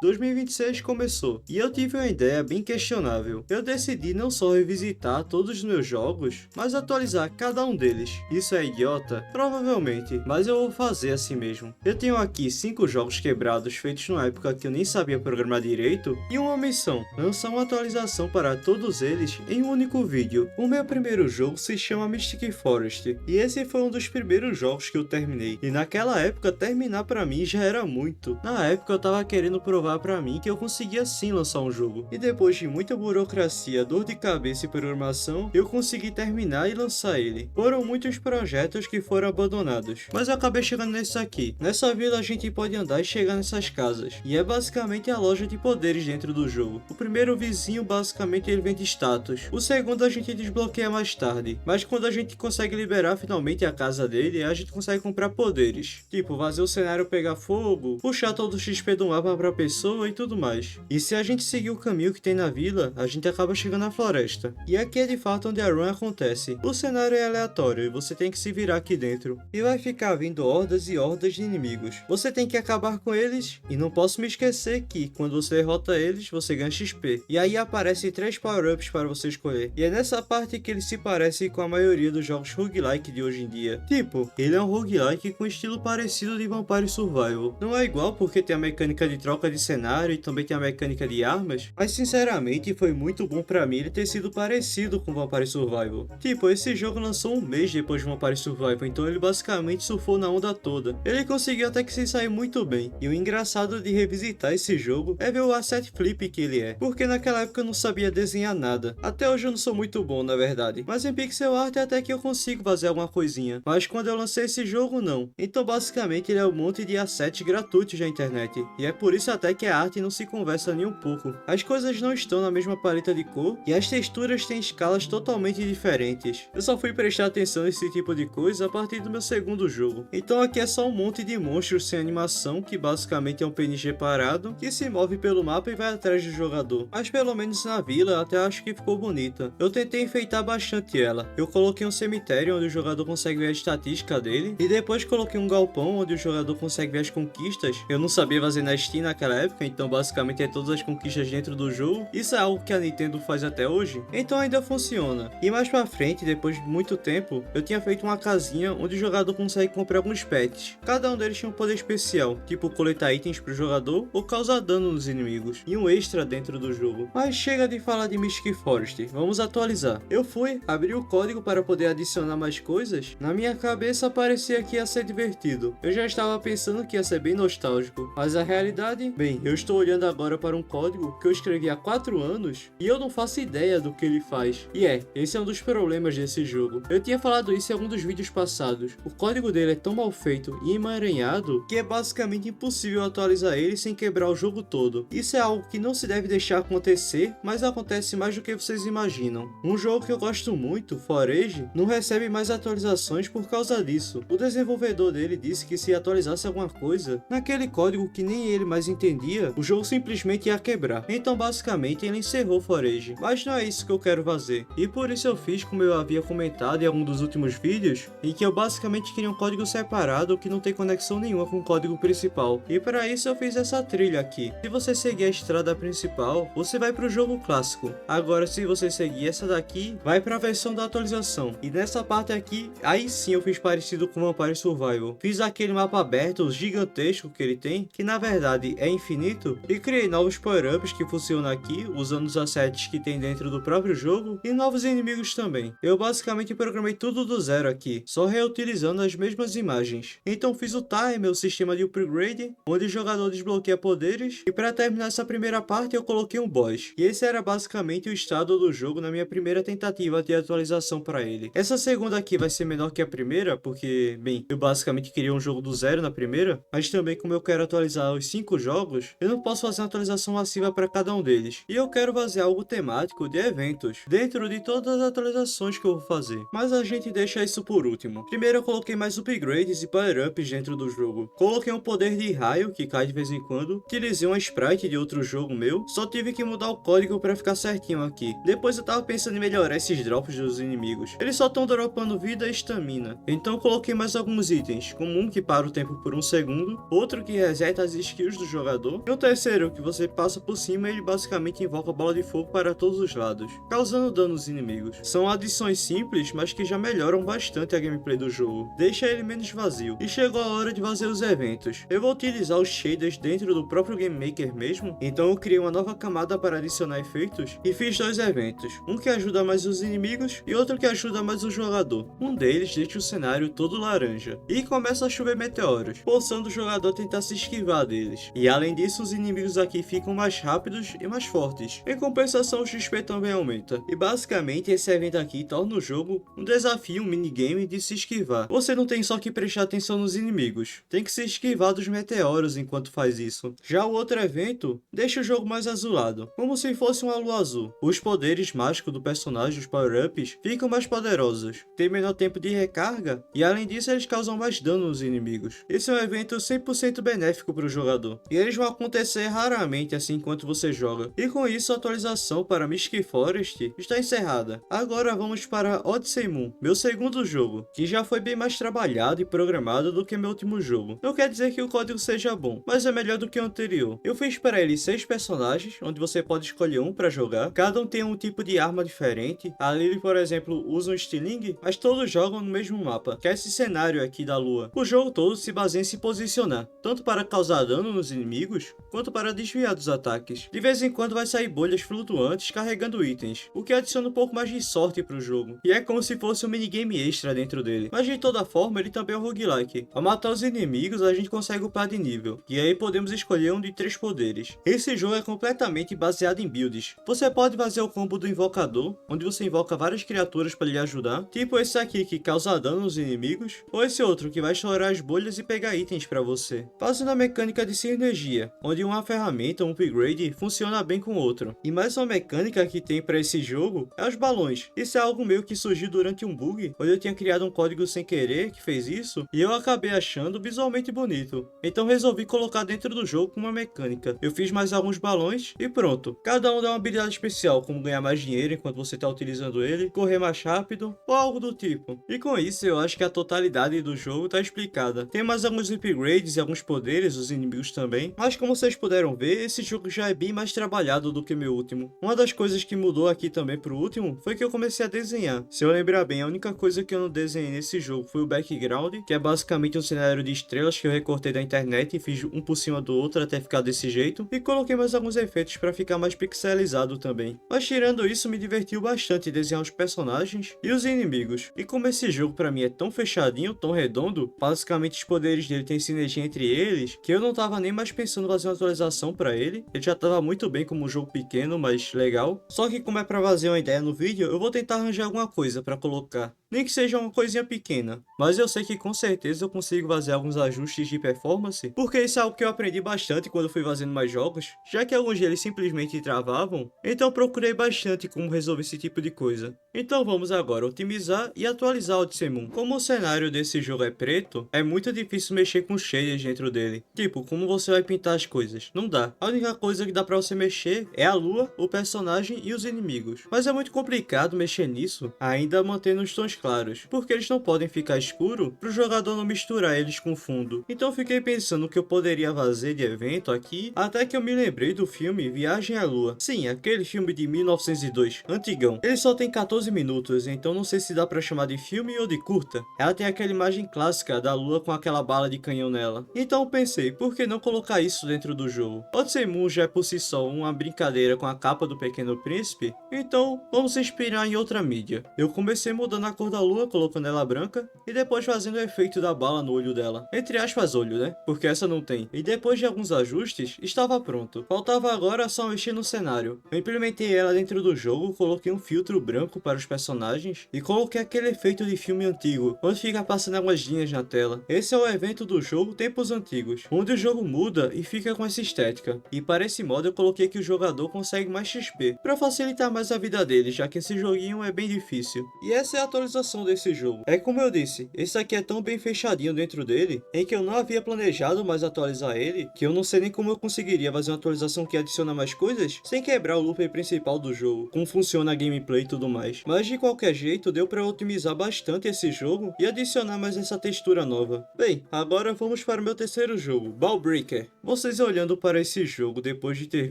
2026 começou e eu tive uma ideia bem questionável. Eu decidi não só revisitar todos os meus jogos, mas atualizar cada um deles. Isso é idiota? Provavelmente, mas eu vou fazer assim mesmo. Eu tenho aqui 5 jogos quebrados feitos numa época que eu nem sabia programar direito e uma missão: lançar uma atualização para todos eles em um único vídeo. O meu primeiro jogo se chama Mystic Forest e esse foi um dos primeiros jogos que eu terminei. E naquela época terminar pra mim já era muito. Na época eu tava querendo provar pra mim que eu conseguia sim lançar um jogo. E depois de muita burocracia, dor de cabeça e programação, eu consegui terminar e lançar ele. Foram muitos projetos que foram abandonados, mas eu acabei chegando nesse aqui. Nessa vila a gente pode andar e chegar nessas casas, e é basicamente a loja de poderes dentro do jogo. O primeiro vizinho basicamente ele vende status, o segundo a gente desbloqueia mais tarde, mas quando a gente consegue liberar finalmente a casa dele, a gente consegue comprar poderes, tipo fazer o cenário pegar fogo, puxar todo o XP do mapa pra pessoa e tudo mais. E se a gente seguir o caminho que tem na vila, a gente acaba chegando na floresta. E aqui é de fato onde a run acontece. O cenário é aleatório e você tem que se virar aqui dentro. E vai ficar vindo hordas e hordas de inimigos. Você tem que acabar com eles, e não posso me esquecer que, quando você derrota eles, você ganha XP. E aí aparecem 3 power-ups para você escolher. E é nessa parte que ele se parece com a maioria dos jogos roguelike de hoje em dia. Tipo, ele é um roguelike com estilo parecido de Vampire Survival. Não é igual porque tem a mecânica de troca de cenário e também tem a mecânica de armas, mas sinceramente foi muito bom pra mim ele ter sido parecido com Vampire Survival. Tipo, esse jogo lançou um mês depois de Vampire Survival, então ele basicamente surfou na onda toda. Ele conseguiu até que se sair muito bem, e o engraçado de revisitar esse jogo é ver o asset flip que ele é, porque naquela época eu não sabia desenhar nada. Até hoje eu não sou muito bom, na verdade, mas em pixel art até que eu consigo fazer alguma coisinha, mas quando eu lancei esse jogo não. Então basicamente ele é um monte de assets gratuitos da internet, e é por isso até que a arte não se conversa nem um pouco. As coisas não estão na mesma paleta de cor e as texturas têm escalas totalmente diferentes. Eu só fui prestar atenção nesse tipo de coisa a partir do meu segundo jogo. Então aqui é só um monte de monstros sem animação, que basicamente é um PNG parado, que se move pelo mapa e vai atrás do jogador. Mas pelo menos na vila eu até acho que ficou bonita. Eu tentei enfeitar bastante ela. Eu coloquei um cemitério onde o jogador consegue ver a estatística dele, e depois coloquei um galpão onde o jogador consegue ver as conquistas. Eu não sabia fazer na Steam naquela época, então basicamente é todas as conquistas dentro do jogo. Isso é algo que a Nintendo faz até hoje, então ainda funciona. E mais pra frente, depois de muito tempo, eu tinha feito uma casinha onde o jogador consegue comprar alguns pets. Cada um deles tinha um poder especial, tipo coletar itens pro jogador ou causar dano nos inimigos, e um extra dentro do jogo. Mas chega de falar de Mystic Forest, vamos atualizar. Eu fui, abri o código para poder adicionar mais coisas. Na minha cabeça parecia que ia ser divertido. Eu já estava pensando que ia ser bem nostálgico, mas a realidade, bem, eu estou olhando agora para um código que eu escrevi há 4 anos e eu não faço ideia do que ele faz. E esse é um dos problemas desse jogo. Eu tinha falado isso em algum dos vídeos passados. O código dele é tão mal feito e emaranhado que é basicamente impossível atualizar ele sem quebrar o jogo todo. Isso é algo que não se deve deixar acontecer, mas acontece mais do que vocês imaginam. Um jogo que eu gosto muito, Forage, não recebe mais atualizações por causa disso. O desenvolvedor dele disse que se atualizasse alguma coisa naquele código que nem ele mais entendia, o jogo simplesmente ia quebrar. Então basicamente ele encerrou Forage. Mas não é isso que eu quero fazer. E por isso eu fiz como eu havia comentado em algum dos últimos vídeos, em que eu basicamente queria um código separado que não tem conexão nenhuma com o código principal. E para isso eu fiz essa trilha aqui. Se você seguir a estrada principal, você vai para o jogo clássico. Agora se você seguir essa daqui, vai para a versão da atualização. E nessa parte aqui, aí sim eu fiz parecido com Vampire Survival. Fiz aquele mapa aberto gigantesco que ele tem, que na verdade é infinito, e criei novos power-ups que funcionam aqui, usando os assets que tem dentro do próprio jogo, e novos inimigos também. Eu basicamente programei tudo do zero aqui, só reutilizando as mesmas imagens. Então fiz o timer, o sistema de upgrade, onde o jogador desbloqueia poderes, e para terminar essa primeira parte eu coloquei um boss. E esse era basicamente o estado do jogo na minha primeira tentativa de atualização para ele. Essa segunda aqui vai ser menor que a primeira, porque, bem, eu basicamente queria um jogo do zero na primeira, mas também como eu quero atualizar os 5 jogos, eu não posso fazer uma atualização massiva para cada um deles. E eu quero fazer algo temático de eventos, dentro de todas as atualizações que eu vou fazer. Mas a gente deixa isso por último. Primeiro eu coloquei mais upgrades e power-ups dentro do jogo. Coloquei um poder de raio, que cai de vez em quando. Utilizei uma sprite de outro jogo meu. Só tive que mudar o código para ficar certinho aqui. Depois eu tava pensando em melhorar esses drops dos inimigos. Eles só estão dropando vida e estamina. Então eu coloquei mais alguns itens, como um que para o tempo por 1 segundo, outro que reseta as skills do jogador, voador, e um terceiro que você passa por cima e ele basicamente invoca bola de fogo para todos os lados, causando dano nos inimigos. São adições simples, mas que já melhoram bastante a gameplay do jogo, deixa ele menos vazio. E chegou a hora de fazer os eventos. Eu vou utilizar os shaders dentro do próprio Game Maker mesmo, então eu criei uma nova camada para adicionar efeitos e fiz dois eventos, um que ajuda mais os inimigos e outro que ajuda mais o jogador. Um deles deixa o cenário todo laranja e começa a chover meteoros, forçando o jogador a tentar se esquivar deles. E além disso, os inimigos aqui ficam mais rápidos e mais fortes. Em compensação, o XP também aumenta. E basicamente esse evento aqui torna o jogo um desafio, um minigame de se esquivar. Você não tem só que prestar atenção nos inimigos, tem que se esquivar dos meteoros enquanto faz isso. Já o outro evento deixa o jogo mais azulado, como se fosse uma lua azul. Os poderes mágicos do personagem, os power-ups, ficam mais poderosos, tem menor tempo de recarga e além disso eles causam mais dano nos inimigos. Esse é um evento 100% benéfico para o jogador, e eles vão acontecer raramente assim enquanto você joga. E com isso a atualização para Mystic Forest está encerrada. Agora vamos para Odyssey Moon, meu segundo jogo, que já foi bem mais trabalhado e programado do que meu último jogo. Não quer dizer que o código seja bom, mas é melhor do que o anterior. Eu fiz para ele 6 personagens, onde você pode escolher um para jogar. Cada um tem um tipo de arma diferente. A Lily, por exemplo, usa um estilingue, mas todos jogam no mesmo mapa, que é esse cenário aqui da lua. O jogo todo se baseia em se posicionar, tanto para causar dano nos inimigos, quanto para desviar dos ataques. De vez em quando vai sair bolhas flutuantes carregando itens, o que adiciona um pouco mais de sorte para o jogo, e é como se fosse um minigame extra dentro dele. Mas de toda forma, ele também é um roguelike. Ao matar os inimigos, a gente consegue upar de nível, e aí podemos escolher um de 3 poderes. Esse jogo é completamente baseado em builds. Você pode fazer o combo do invocador, onde você invoca várias criaturas para lhe ajudar, tipo esse aqui que causa dano nos inimigos, ou esse outro que vai estourar as bolhas e pegar itens para você. Fazendo a mecânica de sinergia, onde uma ferramenta, um upgrade, funciona bem com o outro. E mais uma mecânica que tem para esse jogo é os balões. Isso é algo meio que surgiu durante um bug, onde eu tinha criado um código sem querer que fez isso, e eu acabei achando visualmente bonito. Então resolvi colocar dentro do jogo com uma mecânica. Eu fiz mais alguns balões e pronto. Cada um dá uma habilidade especial, como ganhar mais dinheiro enquanto você está utilizando ele, correr mais rápido ou algo do tipo. E com isso eu acho que a totalidade do jogo está explicada. Tem mais alguns upgrades e alguns poderes, os inimigos também, mas como vocês puderam ver, esse jogo já é bem mais trabalhado do que meu último. Uma das coisas que mudou aqui também pro último foi que eu comecei a desenhar. Se eu lembrar bem, a única coisa que eu não desenhei nesse jogo foi o background, que é basicamente um cenário de estrelas que eu recortei da internet e fiz um por cima do outro até ficar desse jeito, e coloquei mais alguns efeitos para ficar mais pixelizado também. Mas tirando isso, me divertiu bastante desenhar os personagens e os inimigos. E como esse jogo para mim é tão fechadinho, tão redondo, basicamente os poderes dele têm sinergia entre eles, que eu não tava nem mais pensando em fazer uma atualização para ele. Ele já tava muito bem como um jogo pequeno, mas legal. Só que como é para fazer uma ideia no vídeo, eu vou tentar arranjar alguma coisa para colocar. Nem que seja uma coisinha pequena, mas eu sei que com certeza eu consigo fazer alguns ajustes de performance, porque isso é algo que eu aprendi bastante quando fui fazendo mais jogos, já que alguns deles simplesmente travavam, então procurei bastante como resolver esse tipo de coisa. Então vamos agora otimizar e atualizar o Odyssey Moon. Como o cenário desse jogo é preto, é muito difícil mexer com shaders dentro dele. Tipo, como você vai pintar as coisas? Não dá. A única coisa que dá pra você mexer é a lua, o personagem e os inimigos. Mas é muito complicado mexer nisso, ainda mantendo os tons claros, porque eles não podem ficar escuros para o jogador não misturar eles com fundo. Então fiquei pensando o que eu poderia fazer de evento aqui, até que eu me lembrei do filme Viagem à Lua. Sim, aquele filme de 1902, antigão. Ele só tem 14 minutos, então não sei se dá para chamar de filme ou de curta. Ela tem aquela imagem clássica da lua com aquela bala de canhão nela. Então eu pensei, por que não colocar isso dentro do jogo? Odyssey Moon já é por si só uma brincadeira com a capa do Pequeno Príncipe, então vamos se inspirar em outra mídia. Eu comecei mudando a cor da lua, colocando ela branca, e depois fazendo o efeito da bala no olho dela. Entre aspas olho, né? Porque essa não tem. E depois de alguns ajustes, estava pronto. Faltava agora só mexer no cenário. Eu implementei ela dentro do jogo, coloquei um filtro branco para os personagens, e coloquei aquele efeito de filme antigo, onde fica passando algumas linhas na tela. Esse é o evento do jogo Tempos Antigos, onde o jogo muda e fica com essa estética. E para esse modo eu coloquei que o jogador consegue mais XP, para facilitar mais a vida dele, já que esse joguinho é bem difícil. E essa é a atualização atualização desse jogo. É como eu disse, esse aqui é tão bem fechadinho dentro dele, em que eu não havia planejado mais atualizar ele, que eu não sei nem como eu conseguiria fazer uma atualização que adiciona mais coisas, sem quebrar o loop principal do jogo, como funciona a gameplay e tudo mais. Mas de qualquer jeito, deu para otimizar bastante esse jogo e adicionar mais essa textura nova. Bem, agora vamos para o meu terceiro jogo, Ball Breaker. Vocês olhando para esse jogo depois de ter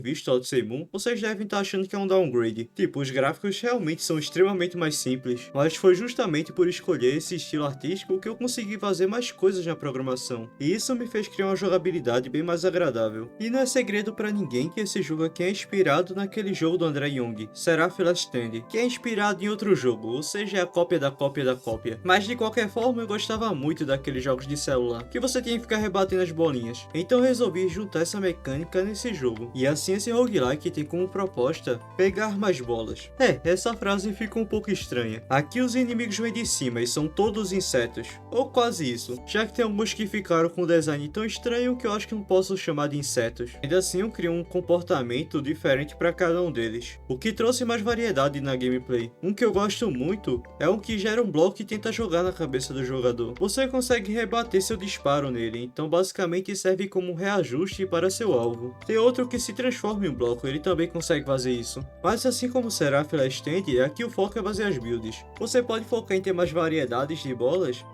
visto Odyssey Moon, vocês devem estar achando que é um downgrade. Tipo, os gráficos realmente são extremamente mais simples, mas foi justamente por escolher esse estilo artístico que eu consegui fazer mais coisas na programação, e isso me fez criar uma jogabilidade bem mais agradável. E não é segredo para ninguém que esse jogo aqui é inspirado naquele jogo do André Young, Seraph Last Stand, que é inspirado em outro jogo, ou seja, é a cópia da cópia da cópia. Mas de qualquer forma, eu gostava muito daqueles jogos de celular, que você tinha que ficar rebatendo as bolinhas. Então resolvi juntar essa mecânica nesse jogo, e assim esse roguelike tem como proposta pegar mais bolas. Essa frase fica um pouco estranha. Aqui os inimigos vêm de cima e são todos insetos, ou quase isso, já que tem alguns que ficaram com um design tão estranho que eu acho que não posso chamar de insetos. Ainda assim eu crio um comportamento diferente para cada um deles, o que trouxe mais variedade na gameplay. Um que eu gosto muito é um que gera um bloco e tenta jogar na cabeça do jogador. Você consegue rebater seu disparo nele, então basicamente serve como um reajuste para seu alvo. Tem outro que se transforma em um bloco, ele também consegue fazer isso. Mas assim como será Seraph Last Stand, aqui o foco é fazer as builds. Você pode focar em ter mais variedades de bolas,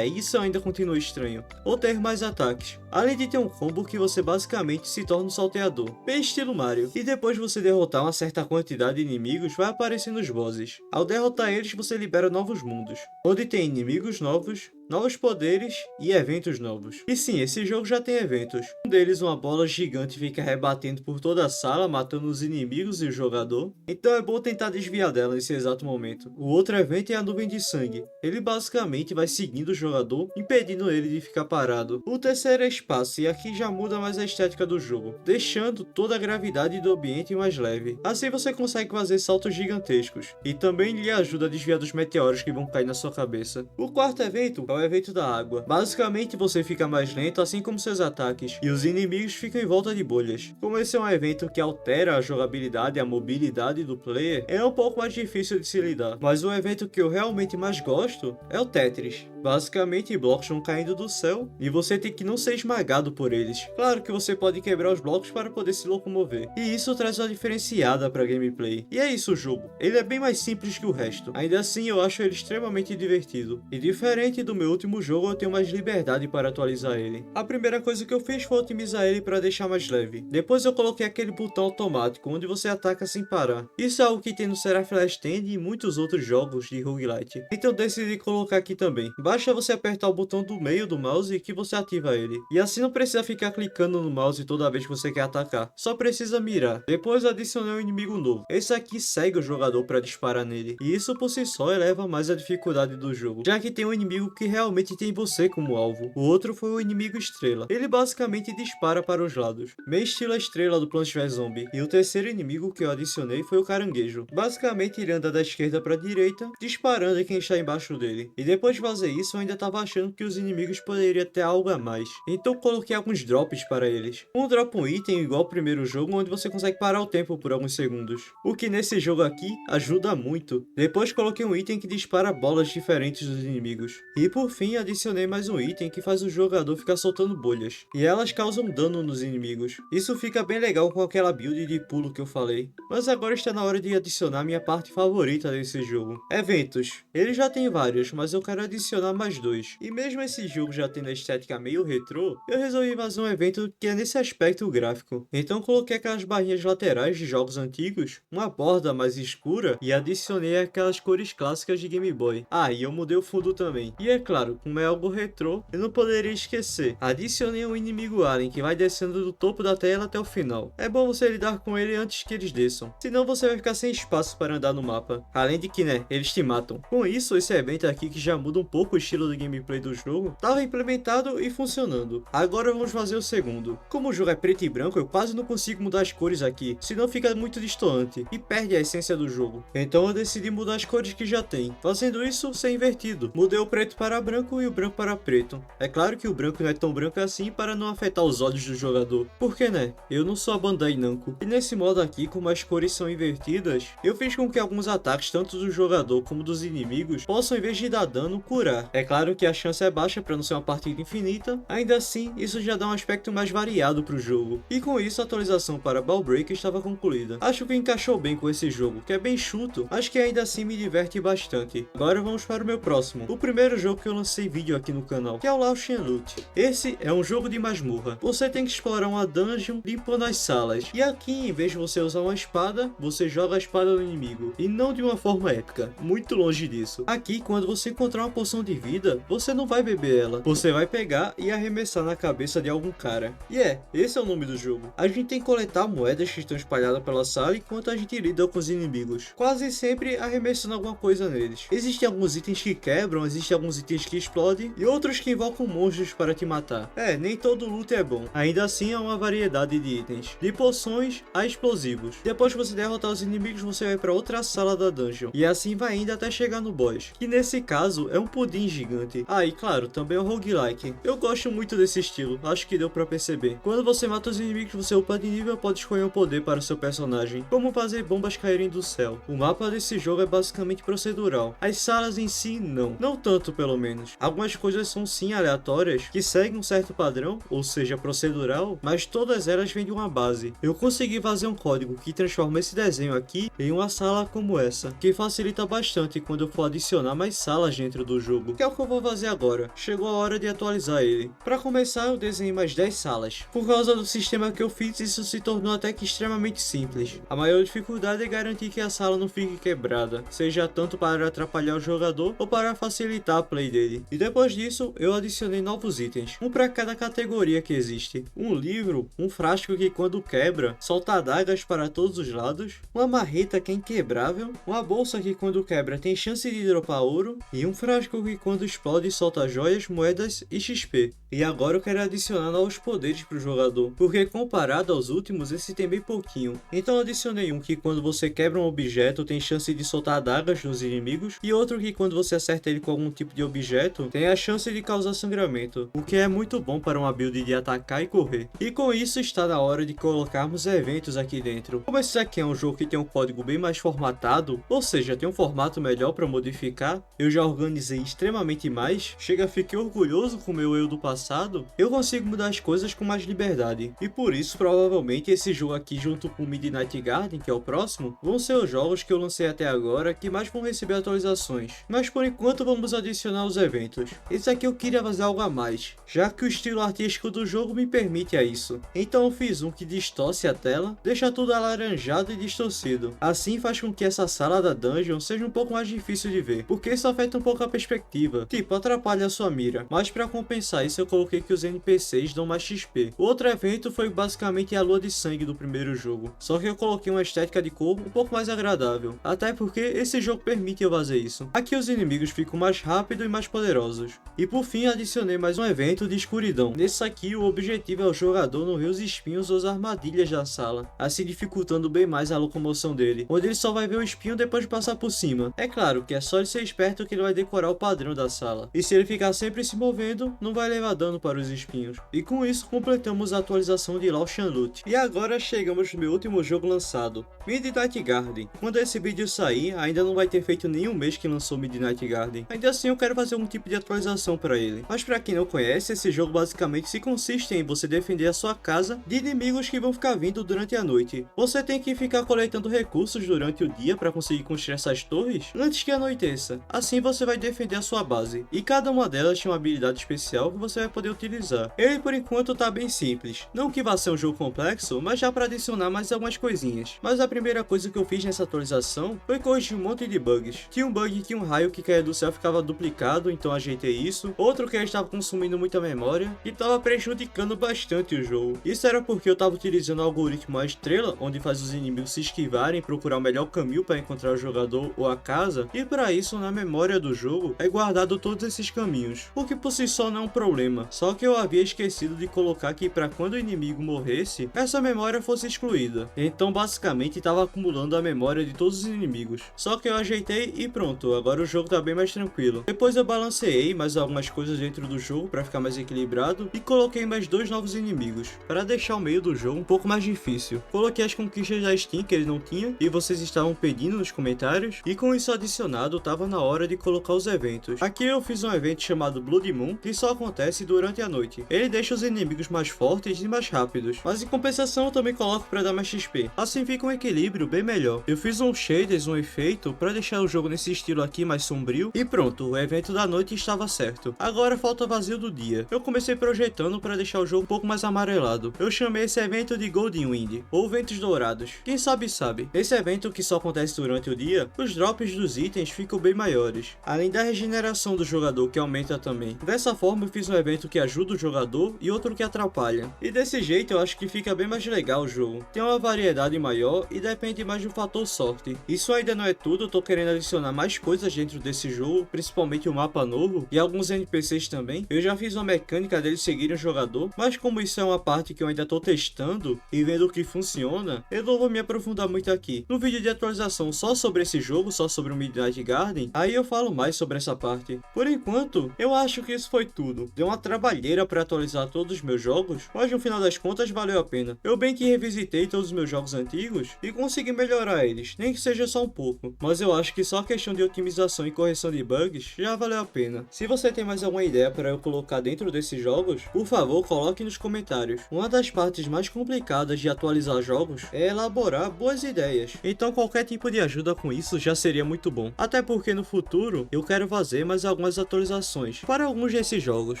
isso ainda continua estranho, ou ter mais ataques, além de ter um combo que você basicamente se torna um salteador, bem estilo Mario. E depois de você derrotar uma certa quantidade de inimigos, vai aparecendo os bosses. Ao derrotar eles, você libera novos mundos, onde tem inimigos novos, novos poderes e eventos novos. E sim, esse jogo já tem eventos. Um deles, uma bola gigante fica rebatendo por toda a sala, matando os inimigos e o jogador. Então é bom tentar desviar dela nesse exato momento. O outro evento é a nuvem de sangue. Ele basicamente vai seguindo o jogador, impedindo ele de ficar parado. O terceiro é espaço, e aqui já muda mais a estética do jogo, deixando toda a gravidade do ambiente mais leve. Assim você consegue fazer saltos gigantescos, e também lhe ajuda a desviar dos meteoros que vão cair na sua cabeça. O quarto evento é o evento da água. Basicamente você fica mais lento, assim como seus ataques, e os inimigos ficam em volta de bolhas. Como esse é um evento que altera a jogabilidade e a mobilidade do player, é um pouco mais difícil de se lidar. Mas o evento que eu realmente mais gosto é o Tetris. Basicamente blocos vão caindo do céu e você tem que não ser esmagado por eles. Claro que você pode quebrar os blocos para poder se locomover, e isso traz uma diferenciada para a gameplay. E é isso o jogo, ele é bem mais simples que o resto. Ainda assim eu acho ele extremamente divertido, e diferente do meu último jogo eu tenho mais liberdade para atualizar ele. A primeira coisa que eu fiz foi otimizar ele para deixar mais leve. Depois eu coloquei aquele botão automático onde você ataca sem parar. Isso é algo que tem no Seraph Last Stand e muitos outros jogos de roguelite. Então eu decidi colocar aqui também. Basta você apertar o botão do meio do mouse que você ativa ele. E assim não precisa ficar clicando no mouse toda vez que você quer atacar. Só precisa mirar. Depois adicionei um inimigo novo. Esse aqui segue o jogador para disparar nele. E isso por si só eleva mais a dificuldade do jogo, já que tem um inimigo que realmente tem você como alvo. O outro foi o inimigo estrela. Ele basicamente dispara para os lados, meio estilo a estrela do Plants vs Zombie. E o terceiro inimigo que eu adicionei foi o caranguejo. Basicamente ele anda da esquerda para a direita, disparando em quem está embaixo dele. E depois de fazer isso, eu ainda estava achando que os inimigos poderiam ter algo a mais. Então coloquei alguns drops para eles. Um dropa um item igual ao primeiro jogo, onde você consegue parar o tempo por alguns segundos, o que nesse jogo aqui ajuda muito. Depois coloquei um item que dispara bolas diferentes dos inimigos. E por fim adicionei mais um item que faz o jogador ficar soltando bolhas, e elas causam dano nos inimigos. Isso fica bem legal com aquela build de pulo que eu falei. Mas agora está na hora de adicionar minha parte favorita desse jogo. Eventos. Ele já tem vários, mas eu quero adicionar mais dois. E mesmo esse jogo já tendo a estética meio retrô, eu resolvi fazer um evento que é nesse aspecto gráfico. Então coloquei aquelas barrinhas laterais de jogos antigos, uma borda mais escura, e adicionei aquelas cores clássicas de Game Boy. E eu mudei o fundo também. E é claro, como é algo retrô, eu não poderia esquecer. Adicionei um inimigo alien que vai descendo do topo da tela até o final. É bom você lidar com ele antes que eles desçam, senão você vai ficar sem espaço para andar no mapa. Além de que, eles te matam. Com isso, esse evento aqui que já muda um pouco o estilo do gameplay do jogo, estava implementado e funcionando. Agora vamos fazer o segundo. Como o jogo é preto e branco, eu quase não consigo mudar as cores aqui, senão fica muito destoante e perde a essência do jogo. Então eu decidi mudar as cores que já tem. Fazendo isso, ser invertido. Mudei o preto para branco e o branco para preto. É claro que o branco não é tão branco assim para não afetar os olhos do jogador, porque né, eu não sou a Bandai Namco. E nesse modo aqui, como as cores são invertidas, eu fiz com que alguns ataques tanto do jogador como dos inimigos possam, em vez de dar dano, curar. É claro que a chance é baixa para não ser uma partida infinita, ainda assim isso já dá um aspecto mais variado para o jogo. E com isso a atualização para Ball Break estava concluída. Acho que encaixou bem com esse jogo, que é bem chuto, mas que ainda assim me diverte bastante. Agora vamos para o meu próximo, o primeiro jogo que eu lancei vídeo aqui no canal, que é o Lao Shenlute. Esse é um jogo de masmorra. Você tem que explorar uma dungeon limpando as salas, e aqui em vez de você usar uma espada, você joga a espada no inimigo, e não de uma forma épica, muito longe disso. Aqui, quando você encontrar uma poção de vida, você não vai beber ela, você vai pegar e arremessar na cabeça de algum cara. E esse é o nome do jogo. A gente tem que coletar moedas que estão espalhadas pela sala enquanto a gente lida com os inimigos, quase sempre arremessando alguma coisa neles. Existem alguns itens que quebram, existem alguns itens que explodem, e outros que invocam monstros para te matar. Nem todo loot é bom. Ainda assim há uma variedade de itens, de poções a explosivos. Depois que você derrotar os inimigos, você vai para outra sala da dungeon, e assim vai indo até chegar no boss, que nesse caso é um pudim gigante. E claro, também é um roguelike. Eu gosto muito desse estilo, acho que deu para perceber. Quando você mata os inimigos, você upa de nível e pode escolher um poder para o seu personagem, como fazer bombas caírem do céu. O mapa desse jogo é basicamente procedural, as salas em si não tanto pelo menos. Algumas coisas são sim aleatórias, que seguem um certo padrão, ou seja, procedural, mas todas elas vêm de uma base. Eu consegui fazer um código que transforma esse desenho aqui em uma sala como essa, que facilita bastante quando eu for adicionar mais salas dentro do jogo, que é o que eu vou fazer agora. Chegou a hora de atualizar ele. Para começar, eu desenhei mais 10 salas. Por causa do sistema que eu fiz, isso se tornou até que extremamente simples. A maior dificuldade é garantir que a sala não fique quebrada, seja tanto para atrapalhar o jogador ou para facilitar a play dele. E depois disso, eu adicionei novos itens, um para cada categoria que existe. Um livro, um frasco que quando quebra, solta adagas para todos os lados, uma marreta que é inquebrável, uma bolsa que quando quebra tem chance de dropar ouro, e um frasco que quando explode solta joias, moedas e XP. E agora eu quero adicionar novos poderes para o jogador, porque comparado aos últimos, esse tem bem pouquinho. Então eu adicionei um que quando você quebra um objeto tem chance de soltar adagas nos inimigos, e outro que quando você acerta ele com algum tipo de objeto, tem a chance de causar sangramento, o que é muito bom para uma build de atacar e correr. E com isso está na hora de colocarmos eventos aqui dentro. Como esse aqui é um jogo que tem um código bem mais formatado, ou seja, tem um formato melhor para modificar, eu já organizei extremamente mais, fiquei orgulhoso com o meu eu do passado, eu consigo mudar as coisas com mais liberdade. E por isso, provavelmente, esse jogo aqui junto com Midnight Garden, que é o próximo, vão ser os jogos que eu lancei até agora que mais vão receber atualizações. Mas por enquanto vamos adicionar os eventos. Esse aqui eu queria fazer algo a mais, já que o estilo artístico do jogo me permite a isso. Então eu fiz um que distorce a tela, deixa tudo alaranjado e distorcido. Assim faz com que essa sala da dungeon seja um pouco mais difícil de ver, porque isso afeta um pouco a perspectiva, tipo atrapalha a sua mira. Mas para compensar isso eu coloquei que os NPCs dão mais XP. O outro evento foi basicamente a lua de sangue do primeiro jogo, só que eu coloquei uma estética de cor um pouco mais agradável, até porque esse jogo permite eu fazer isso. Aqui os inimigos ficam mais rápidos e mais poderosos. E por fim adicionei mais um evento de escuridão. Nesse aqui o objetivo é o jogador não ver os espinhos ou as armadilhas da sala, assim dificultando bem mais a locomoção dele, onde ele só vai ver o espinho depois de passar por cima. É claro que é só ele ser esperto que ele vai decorar o padrão da sala, e se ele ficar sempre se movendo, não vai levar dano para os espinhos. E com isso completamos a atualização de Lao Shenlute. E agora chegamos no meu último jogo lançado, Midnight Garden. Quando esse vídeo sair, ainda não vai ter feito nenhum mês que lançou Midnight Garden. Ainda assim eu quero fazer um tipo de atualização para ele. Mas para quem não conhece, esse jogo basicamente se consiste em você defender a sua casa de inimigos que vão ficar vindo durante a noite. Você tem que ficar coletando recursos durante o dia para conseguir construir essas torres antes que anoiteça. Assim você vai defender a sua base. E cada uma delas tem uma habilidade especial que você vai poder utilizar. Ele por enquanto tá bem simples. Não que vá ser um jogo complexo, mas já para adicionar mais algumas coisinhas. Mas a primeira coisa que eu fiz nessa atualização foi corrigir um monte de bugs. Tinha um bug que um raio que caía do céu ficava duplicado, então ajeitei isso. Outro que ele estava consumindo muita memória e estava prejudicando bastante o jogo. Isso era porque eu estava utilizando o algoritmo A Estrela, onde faz os inimigos se esquivarem e procurar o melhor caminho para encontrar o jogador ou a casa, e para isso na memória do jogo é guardado todos esses caminhos, o que por si só não é um problema, só que eu havia esquecido de colocar que para quando o inimigo morresse, essa memória fosse excluída. Então basicamente estava acumulando a memória de todos os inimigos, só que eu ajeitei e pronto, agora o jogo tá bem mais tranquilo. Depois eu balanceei mais algumas coisas dentro do jogo para ficar mais equilibrado e coloquei mais 2 novos inimigos, para deixar o meio do jogo um pouco mais difícil. Coloquei as conquistas da Steam que ele não tinha e vocês estavam pedindo nos comentários, e com isso adicionado tava na hora de colocar os eventos. Aqui eu fiz um evento chamado Blood Moon, que só acontece durante a noite. Ele deixa os inimigos mais fortes e mais rápidos, mas em compensação eu também coloco para dar mais XP. Assim fica um equilíbrio bem melhor. Eu fiz um shaders, um efeito, para deixar o jogo nesse estilo aqui mais sombrio, e pronto, o evento da noite estava certo. Agora falta vazio do dia. Eu comecei projetando para deixar o jogo um pouco mais amarelado. Eu chamei esse evento de Golden Wind, ou Ventos Dourados. Quem sabe sabe. Esse evento que só acontece durante o dia, os drops dos itens ficam bem maiores, além da regeneração do jogador que aumenta também. Dessa forma eu fiz um evento que ajuda o jogador e outro que atrapalha. E desse jeito eu acho que fica bem mais legal o jogo. Tem uma variedade maior e depende mais do fator sorte. Isso ainda não é tudo, eu tô querendo adicionar mais coisas dentro desse jogo, principalmente o mapa novo e alguns NPCs também. Eu já fiz uma mecânica deles seguirem o jogador, mas como isso é uma parte que eu ainda tô testando e vendo o que funciona, eu não vou me aprofundar muito aqui. No vídeo de atualização só sobre esse jogo, só sobre o Midnight Garden, aí eu falo mais sobre essa parte. Por enquanto, eu acho que isso foi tudo. Deu uma trabalheira para atualizar todos os meus jogos, mas no final das contas valeu a pena. Eu bem que revisitei todos os meus jogos antigos e consegui melhorar eles, nem que seja só um pouco, mas eu acho que só a questão de otimização e correção de bugs já valeu a pena. Se você tem mais alguma ideia para eu colocar dentro desses jogos, por favor coloque nos comentários. Uma das partes mais complicadas de atualizar jogos é elaborar boas ideias, então qualquer tipo de ajuda com isso já seria muito bom, até porque no futuro eu quero fazer mais algumas atualizações para alguns desses jogos,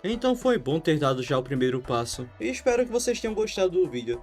então foi bom ter dado já o primeiro passo, e espero que vocês tenham gostado do vídeo.